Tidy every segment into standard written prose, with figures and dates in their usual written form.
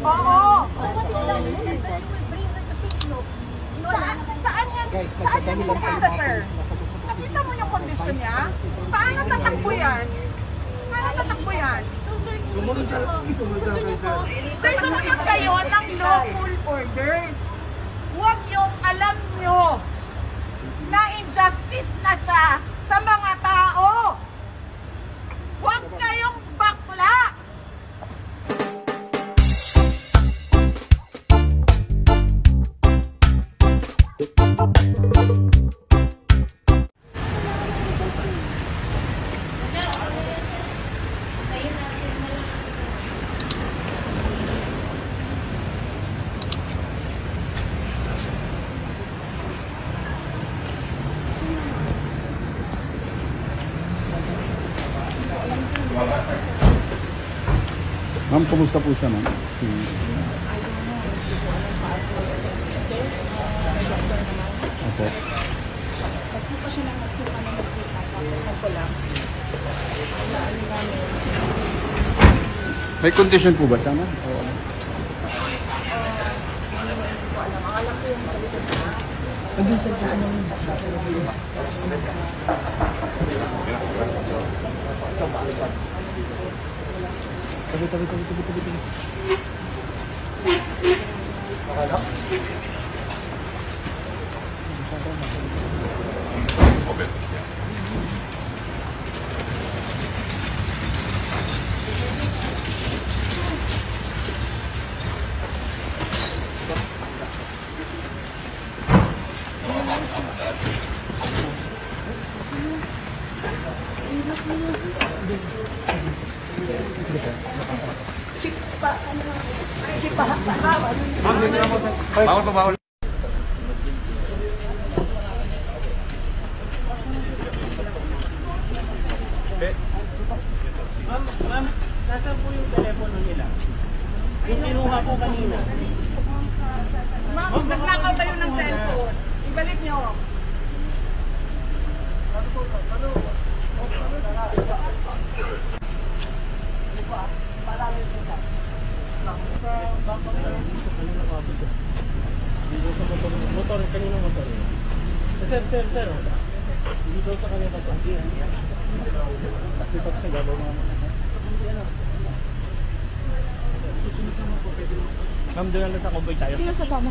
Oo. So what is the evidence that you will bring with the safe notes? Saan yan? Saan yan nakita, sir? Nakita mo yung condition niya? Paano tatakbo yan? Paano tatakbo yan? So sir, gusto niyo po, Sir, sumunod kayo ng lawful orders. Huwag yung alam nyo na injustice na siya sa mga tao. Huwag kayong bakla. Ma'am, kumusta po siya, ma'am? Opo. nagsuka siya ng nagsuka. Tapos ako lang. Ano namin. May condition po ba siya, ma'am? O ano? Alam ko yung salikod na. Andiyan sa ito, ma'am. Tabi. Bawal. Ma'am, nasaan po yung telepono nila? Yung kinuha po kanina. Ma'am, nagnakaw kayo ng cellphone. Ibalik nyo. Motor, kanina motor. Sir. Hindi daw sa kanina to. Dito sa gabaw mga susunod naman po pwede mo. Ma'am, doon lang sa convoy tayo. Sino sa tama?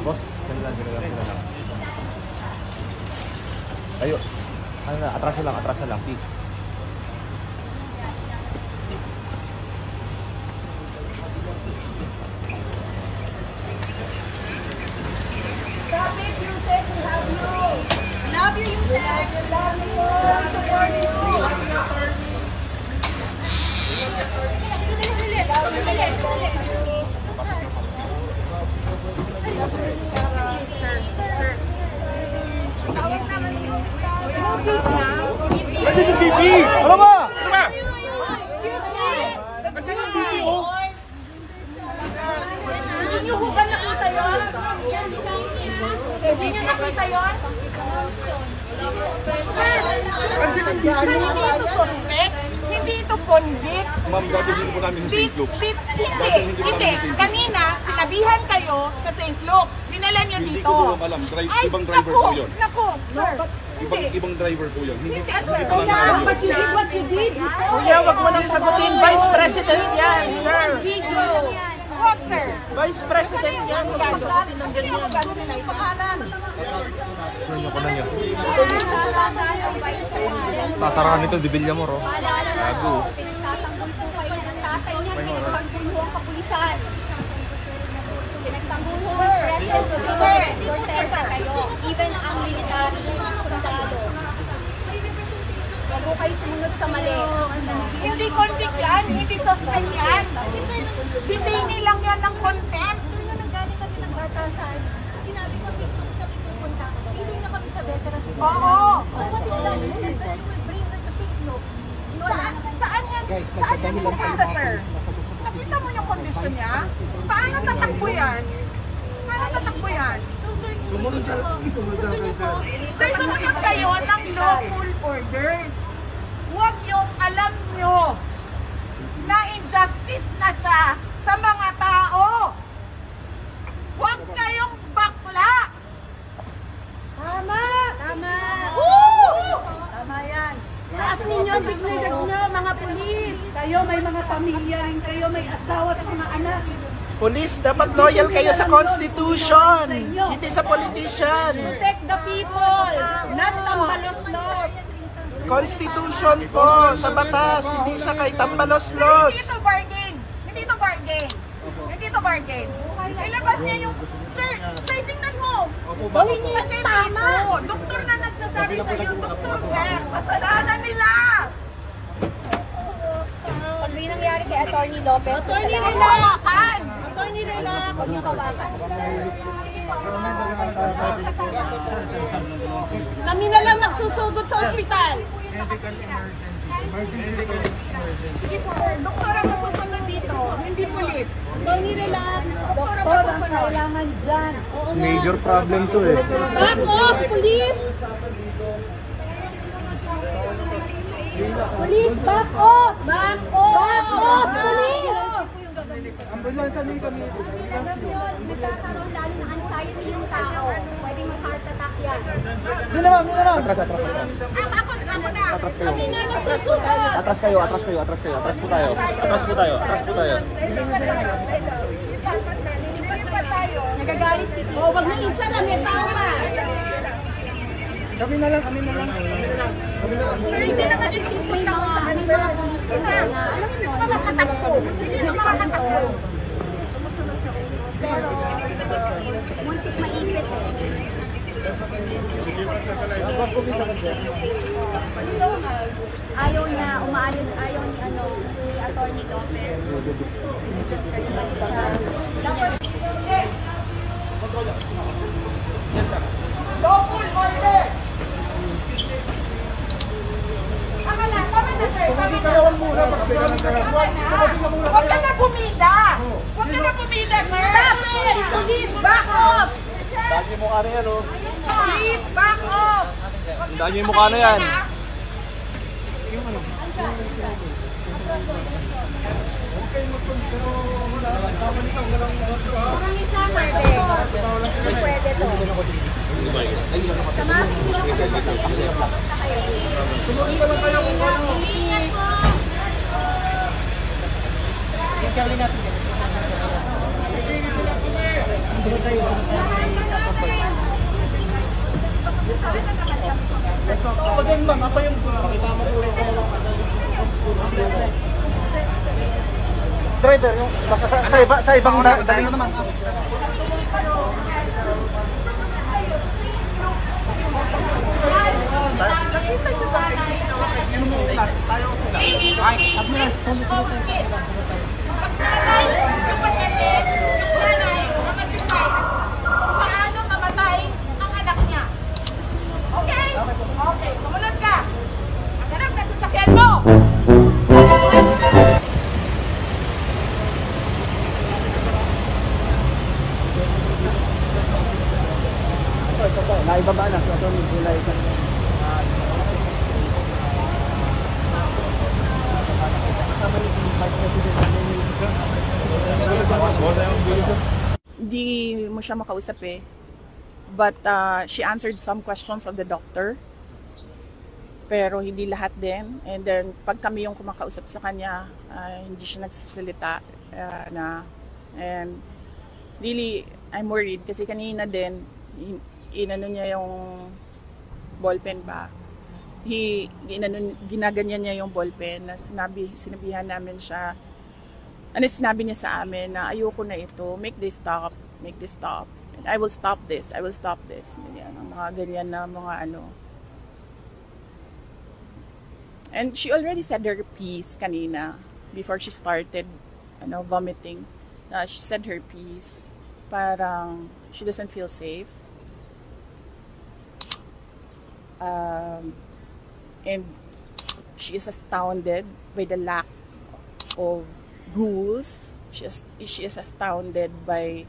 Boss, ganun lang. Ayo. Ano na, atras na lang, please. Stop it, Yusek. We love you. Love you, Yusek. Love you. Support you. Ano ba? Hindi nyo ba nakita yun? Hindi nyo nakita yun? Hindi ito suspect, hindi ito convict. Ma'am, dadalhin po namin sa St. Luke. Hindi. Kanina, sinabihan kayo sa St. Luke. Dinala nyo Hindi dito. ko po alam. Ibang driver po yun. Naku, sir. Ibang driver po yun. Hindi Sir, ko lang alam yun. but you did what you did. Kuya, wag mo nang sagutin. Vice President yan, sir. What, sir? Vice President yan. Huwag mo sagutin ng ganyan. Ano ko na niya? Sasarahan nito, Dibilya mo, ro. Gago. Pinagtatanggol po kayo ng tatay niya. Pinagtanggol ang kapulisan. Pinagtanggol ang president. Protesta kayo. Even ang military, sundalo. Wag po kayo sumunod sa mali. Hindi convict yan, hindi suspect yan. Detainee lang yan ng contempt. Sir, nung nanggaling kami ng batasan, sinabi ko, since kami pupunta, hindi na kami sa veterans. Oo. So what is the evidence that you will bring with the safe notes? Saan yan dahilan pa yung mga pulis na sagot sa Nakita mo yung kondisyon niya? Paano tatakbo yan? Paano tatakbo yan? Sir, sumunod kayo ng lawful orders. Huwag yung alam nyo na injustice na siya sa mga tao. Huwag kayong bakla. Tama! Tama! Tama yan. Taas ninyo ang dignidad nyo, mga pulis. Kayo may mga pamilya rin kayo, may asawa at mga anak. Police, dapat loyal kayo sa Constitution, hindi sa politician. Protect the people, not tambalos-los. Constitution po, sa batas, hindi sa kay tambalos-los. Hindi ito bargain. Hindi ito bargain. Hindi ito bargain. Ilabas niya yung... Sir, tingnan mo. Gawin niyo Kasi yung tama. dito, doktor na nagsasabi sa'yo, doktor Bex, kasalanan nila. Pag may nangyari kay Atty. Lopez, Attorney relax. Attorney relax. Huwag niyo kawakan. Kami na lang magsusugod sa ospital. Sige po, doktor ang masusunod dito, hindi pulis. Attorney relax. Doktor ang kailangan dyan. Oo nga. Major problem to eh. Back off, police! Police, back off! Back off! Back off, police! Ambulansya din kami. Alam nyo, nagkakaroon lalo ng anxiety yung tao. Pwedeng mag-heart attack yan. Atras, atras, atras. Ako na. Atras kayo. Kami na nagsusugat! Atras kayo, atras kayo, atras kayo. Atras po tayo. Atras po tayo, atras po tayo. Nagagalit si Oh, wag na isa na, may tama! Kami na lang, kami na lang. Hindi naman yung May mga police kasi na, alam mo, makakatakbo. Hindi na makakatakbo. pero muntik maipit eh. Ayaw niya, umaalis, ayaw ni Atty. Lopez. Lawful order. Tama na, sir. Tama na. Huwag ka na bumida. Huwag ka na bumida, sir. Stop it! Police, back off! Dahil yung mukha na yan, oh. Police, back off! Dahil yung mukha na yan. Kung isa pwede. Hindi pwede to. Samahan niyo ako sa kayo. Ilingan po! Pag yan ma'am, ako yung pakita mo po ito. Driver, yung baka sa ibang dali naman. Nakita niyo ba? Tayo Paano mamatay ang anak niya? Okay? Okay, sumunod ka. Ang anak na sasakyan mo! naibaba na sa ito ng July. Hindi mo siya makausap eh. But she answered some questions of the doctor. Pero hindi lahat din. And then pag kami yung kumakausap sa kanya, hindi siya nagsasalita na. And really, I'm worried kasi kanina din, inano niya yung ballpen ba? Ginaganyan niya yung ballpen na sinabihan namin siya. Sinabi niya sa amin na ayoko na ito, make this stop. And I will stop this. Ganyan, ang mga ganyan na mga ano. And she already said her piece kanina before she started vomiting. She said her piece. Parang she doesn't feel safe. And she is astounded by the lack of rules. She is astounded by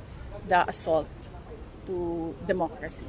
the assault to democracy.